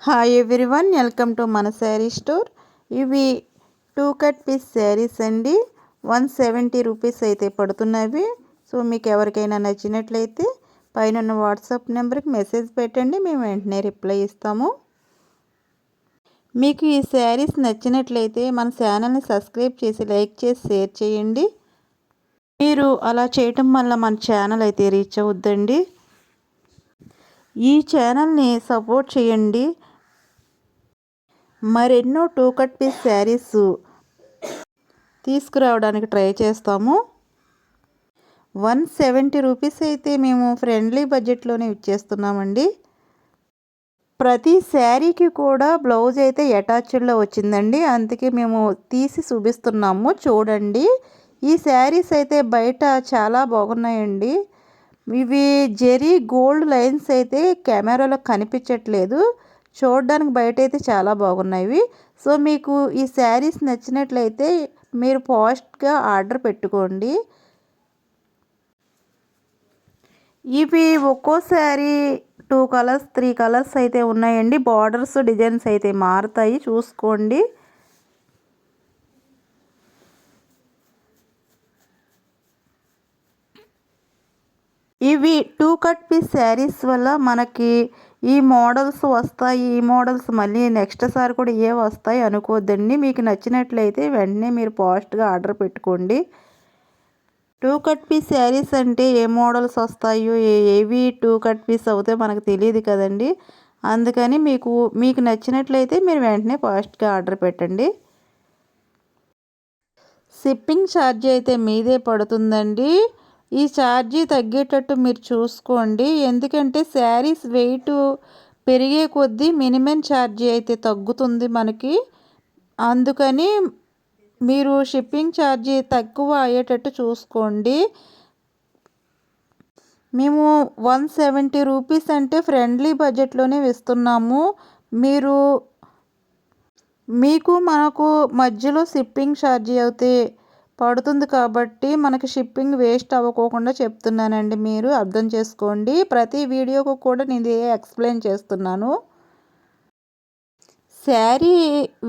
Hi everyone, welcome to మన sari store. ఇవి 2 cut piece saris అండి. 170 రూపీస్ అయితే పడుతున్నవి. సో మీకు ఎవరికైనా నచ్చినట్లయితే పైన వాట్సాప్ నెంబర్కి మెసేజ్ పెట్టండి, మేము వెంటనే రిప్లై ఇస్తాము. మీకు ఈ శారీస్ నచ్చినట్లయితే మన ఛానల్ని సబ్స్క్రైబ్ చేసి లైక్ చేసి షేర్ చేయండి. మీరు అలా చేయటం వల్ల మన ఛానల్ అయితే రీచ్ అవుద్దండి. ఈ ఛానల్ని సపోర్ట్ చేయండి. మరెన్నో 2 కట్ పీస్ శారీస్ తీసుకురావడానికి ట్రై చేస్తాము. 170 రూపీస్ అయితే మేము ఫ్రెండ్లీ బడ్జెట్లోనే ఇచ్చేస్తున్నామండి. ప్రతి శారీకి కూడా బ్లౌజ్ అయితే అటాచ్డ్లో వచ్చిందండి, అందుకే మేము తీసి చూపిస్తున్నాము చూడండి. ఈ శారీస్ అయితే బయట చాలా బాగున్నాయండి. ఇవి జెరీ గోల్డ్ లైన్స్ అయితే కెమెరాలో కనిపించట్లేదు, చూడడానికి బయట అయితే చాలా బాగున్నాయి. సో మీకు ఈ శారీస్ నచ్చినట్లయితే మీరు ఫాస్ట్గా ఆర్డర్ పెట్టుకోండి. ఇవి ఒక్కో శారీ 2 కలర్స్ 3 కలర్స్ అయితే ఉన్నాయండి. బార్డర్స్ డిజైన్స్ అయితే మారుతాయి, చూసుకోండి. ఇవి 2 కట్ పీస్ శారీస్ వల్ల మనకి ఈ మోడల్స్ వస్తాయి, ఈ మోడల్స్ మళ్ళీ నెక్స్ట్ సారి కూడా ఏ వస్తాయి అనుకోవద్దండి. మీకు నచ్చినట్లయితే వెంటనే మీరు ఫాస్ట్గా ఆర్డర్ పెట్టుకోండి. 2 కట్ పీస్ శారీస్ అంటే ఏ మోడల్స్ వస్తాయో ఏవి 2 కట్ పీస్ అవుతాయో మనకు తెలియదు కదండి. అందుకని మీకు నచ్చినట్లయితే మీరు వెంటనే ఫాస్ట్గా ఆర్డర్ పెట్టండి. షిప్పింగ్ ఛార్జ్ అయితే మీదే పడుతుందండి. ఈ ఛార్జీ తగ్గేటట్టు మీరు చూసుకోండి, ఎందుకంటే శారీస్ వెయిట్ పెరిగే కొద్దీ మినిమం ఛార్జీ అయితే తగ్గుతుంది మనకి. అందుకని మీరు షిప్పింగ్ ఛార్జీ తక్కువ అయ్యేటట్టు చూసుకోండి. మేము 170 రూపీస్ అంటే ఫ్రెండ్లీ బడ్జెట్లోనే ఇస్తున్నాము. మీకు మనకు మధ్యలో షిప్పింగ్ ఛార్జీ అయితే పడుతుంది కాబట్టి మనకి షిప్పింగ్ వేస్ట్ అవ్వకోకుండా చెప్తున్నానండి, మీరు అర్థం చేసుకోండి. ప్రతి వీడియోకు కూడా నేను ఎక్స్ప్లెయిన్ చేస్తున్నాను. శారీ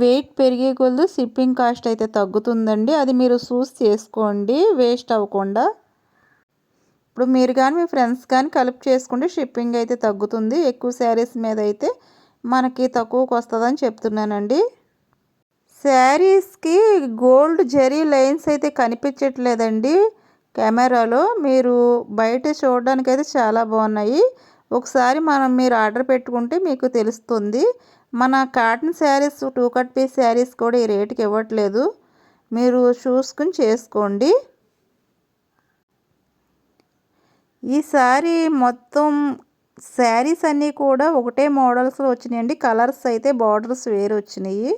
వెయిట్ పెరిగే కొద్ది షిప్పింగ్ కాస్ట్ అయితే తగ్గుతుందండి, అది మీరు చూస్ చేసుకోండి వేస్ట్ అవ్వకుండా. ఇప్పుడు మీరు కానీ మీ ఫ్రెండ్స్ కానీ కలిపి చేసుకుంటే షిప్పింగ్ అయితే తగ్గుతుంది. ఎక్కువ శారీస్ మీద అయితే మనకి తక్కువకు వస్తుందని చెప్తున్నానండి. శారీస్కి గోల్డ్ జెరీ లైన్స్ అయితే కనిపించట్లేదండి కెమెరాలో, మీరు బయట చూడడానికి అయితే చాలా బాగున్నాయి. ఒకసారి మీరు ఆర్డర్ పెట్టుకుంటే మీకు తెలుస్తుంది. మన cotton saris 2 cut piece saris కూడా ఈ రేటుకి ఇవ్వట్లేదు, మీరు చూసుకుని చేసుకోండి. ఈసారి మొత్తం శారీస్ అన్నీ కూడా ఒకటే మోడల్స్లో వచ్చినాయండి. కలర్స్ అయితే బార్డర్స్ వేరు వచ్చినాయి.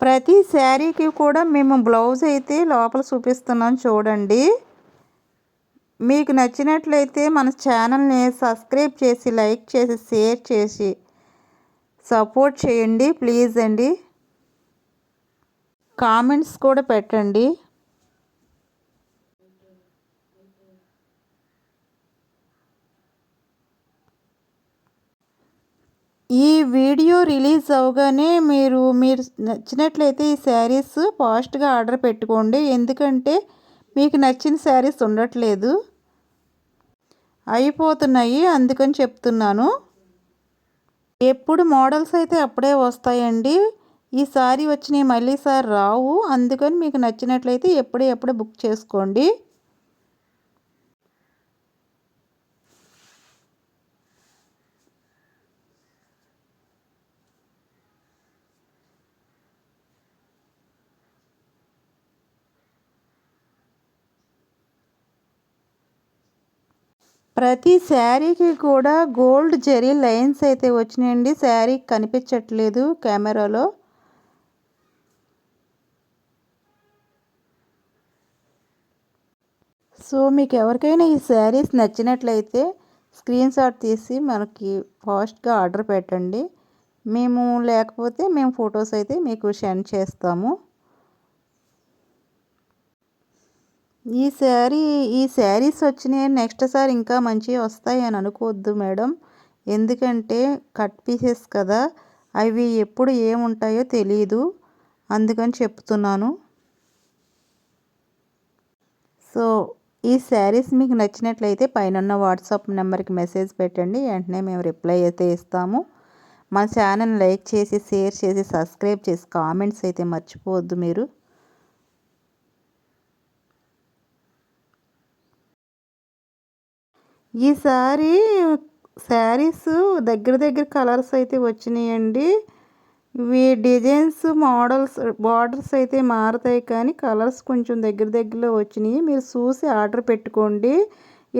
ప్రతి శారీకి కూడా మేము బ్లౌజ్ అయితే లోపల చూపిస్తున్నాం చూడండి. మీకు నచ్చినట్లయితే మన ఛానల్ని సబ్స్క్రైబ్ చేసి లైక్ చేసి షేర్ చేసి సపోర్ట్ చేయండి ప్లీజ్ అండి. కామెంట్స్ కూడా పెట్టండి. ఈ వీడియో రిలీజ్ అవగానే మీరు నచ్చినట్లయితే ఈ శారీస్ ఫాస్ట్గా ఆర్డర్ పెట్టుకోండి, ఎందుకంటే మీకు నచ్చిన శారీస్ ఉండట్లేదు, అయిపోతున్నాయి, అందుకని చెప్తున్నాను. ఎప్పుడు మోడల్స్ అయితే అప్పుడే వస్తాయండి, ఈసారి వచ్చినాయి మళ్ళీ సారి రావు. అందుకని మీకు నచ్చినట్లయితే ఎప్పుడే బుక్ చేసుకోండి. ప్రతి శారీకి కూడా గోల్డ్ జెరీ లైన్స్ అయితే వచ్చినాయండి, శారీ కనిపించట్లేదు కెమెరాలో. సో మీకు ఎవరికైనా ఈ శారీస్ నచ్చినట్లయితే స్క్రీన్ షాట్ తీసి మనకి ఫాస్ట్గా ఆర్డర్ పెట్టండి. లేకపోతే మేము ఫొటోస్ అయితే మీకు సెండ్ చేస్తాము. ఈ శారీస్ వచ్చినాయి, నెక్స్ట్ సారి ఇంకా మంచివి వస్తాయి అని అనుకోవద్దు మేడం, ఎందుకంటే కట్ పీసెస్ కదా, అవి ఎప్పుడు ఏముంటాయో తెలియదు, అందుకని చెప్తున్నాను. సో ఈ శారీస్ మీకు నచ్చినట్లయితే పైన వాట్సాప్ నెంబర్కి మెసేజ్ పెట్టండి, వెంటనే మేము రిప్లై అయితే ఇస్తాము. మన ఛానల్ లైక్ చేసి షేర్ చేసి సబ్స్క్రైబ్ చేసి కామెంట్స్ అయితే మర్చిపోవద్దు మీరు. ఈసారి శారీస్ దగ్గర దగ్గర కలర్స్ అయితే వచ్చినాయండి. ఇవి డిజైన్స్ మోడల్స్ బార్డర్స్ అయితే మారుతాయి, కానీ కలర్స్ కొంచెం దగ్గర దగ్గరలో వచ్చినాయి. మీరు చూసి ఆర్డర్ పెట్టుకోండి.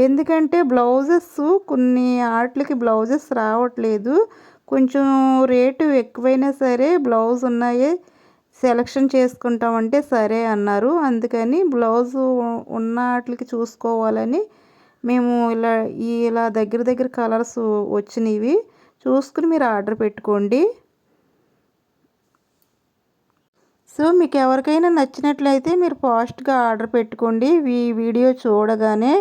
ఎందుకంటే బ్లౌజెస్ కొన్ని ఆటలకి బ్లౌజెస్ రావట్లేదు. కొంచెం రేటు ఎక్కువైనా సరే బ్లౌజ్ ఉన్నాయి సెలెక్షన్ చేసుకుంటామంటే సరే అన్నారు. అందుకని బ్లౌజు ఉన్న వాటికి చూసుకోవాలని మేము ఇలా దగ్గర దగ్గర కలర్స్ వచ్చినవి చూసుకుని మీరు ఆర్డర్ పెట్టుకోండి. సో మీకు ఎవరికైనా నచ్చినట్లయితే మీరు ఫాస్ట్గా ఆర్డర్ పెట్టుకోండి ఈ వీడియో చూడగానే.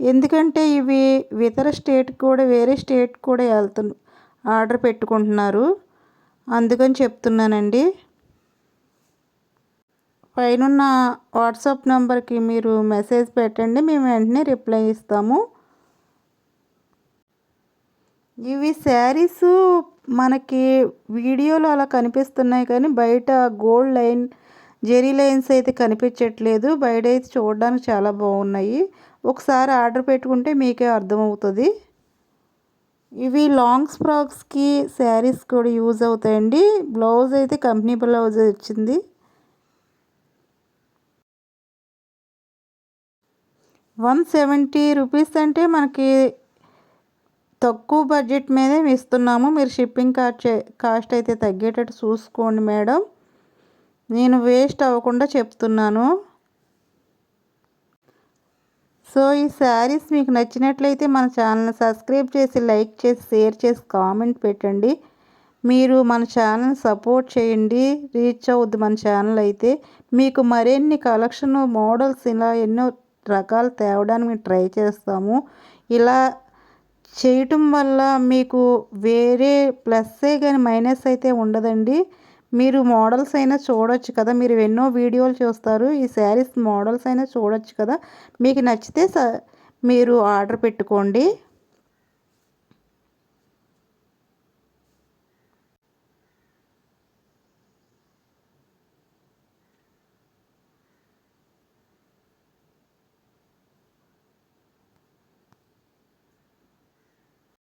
ఎందుకంటే ఇవి ఇతర స్టేట్ కూడా వేరే స్టేట్ కూడా ఆర్డర్ పెట్టుకుంటున్నారు, అందుకని చెప్తున్నానండి. పైనున్న వాట్సాప్ నెంబర్కి మీరు మెసేజ్ పెట్టండి, మేము వెంటనే రిప్లై ఇస్తాము. ఇవి శారీస్ మనకి వీడియోలో అలా కనిపిస్తున్నాయి, కానీ బయట గోల్డ్ లైన్ జెరీ లైన్స్ అయితే కనిపించట్లేదు. బయట అయితే చూడడానికి చాలా బాగున్నాయి. ఒకసారి ఆర్డర్ పెట్టుకుంటే మీకే అర్థమవుతుంది. ఇవి లాంగ్ ఫ్రాక్స్కి శారీస్ కూడా యూజ్ అవుతాయండి. బ్లౌజ్ అయితే కంపెనీ బ్లౌజ్ వచ్చింది. 170 రూపీస్ అంటే మనకి తక్కువ బడ్జెట్ మీదే ఇస్తున్నాము. మీరు షిప్పింగ్ కాస్ట్ అయితే తగ్గేటట్టు చూసుకోండి మేడం, నేను వేస్ట్ అవ్వకుండా చెప్తున్నాను. సో ఈ శారీస్ మీకు నచ్చినట్లయితే మన ఛానల్ని సబ్స్క్రైబ్ చేసి లైక్ చేసి షేర్ చేసి కామెంట్ పెట్టండి. మీరు మన ఛానల్ సపోర్ట్ చేయండి, రీచ్ అవుద్ది మన ఛానల్ అయితే. మీకు మరిన్ని కలెక్షన్ మోడల్స్ ఇలా ఎన్నో రకాలు తేవడానికి మేము ట్రై చేస్తాము. ఇలా చేయటం వల్ల మీకు వేరే ప్లస్సే కానీ మైనస్ అయితే ఉండదండి. మీరు మోడల్స్ అయినా చూడొచ్చు కదా, మీరు ఎన్నో వీడియోలు చూస్తారు, ఈ శారీస్ మోడల్స్ అయినా చూడొచ్చు కదా. మీకు నచ్చితే మీరు ఆర్డర్ పెట్టుకోండి.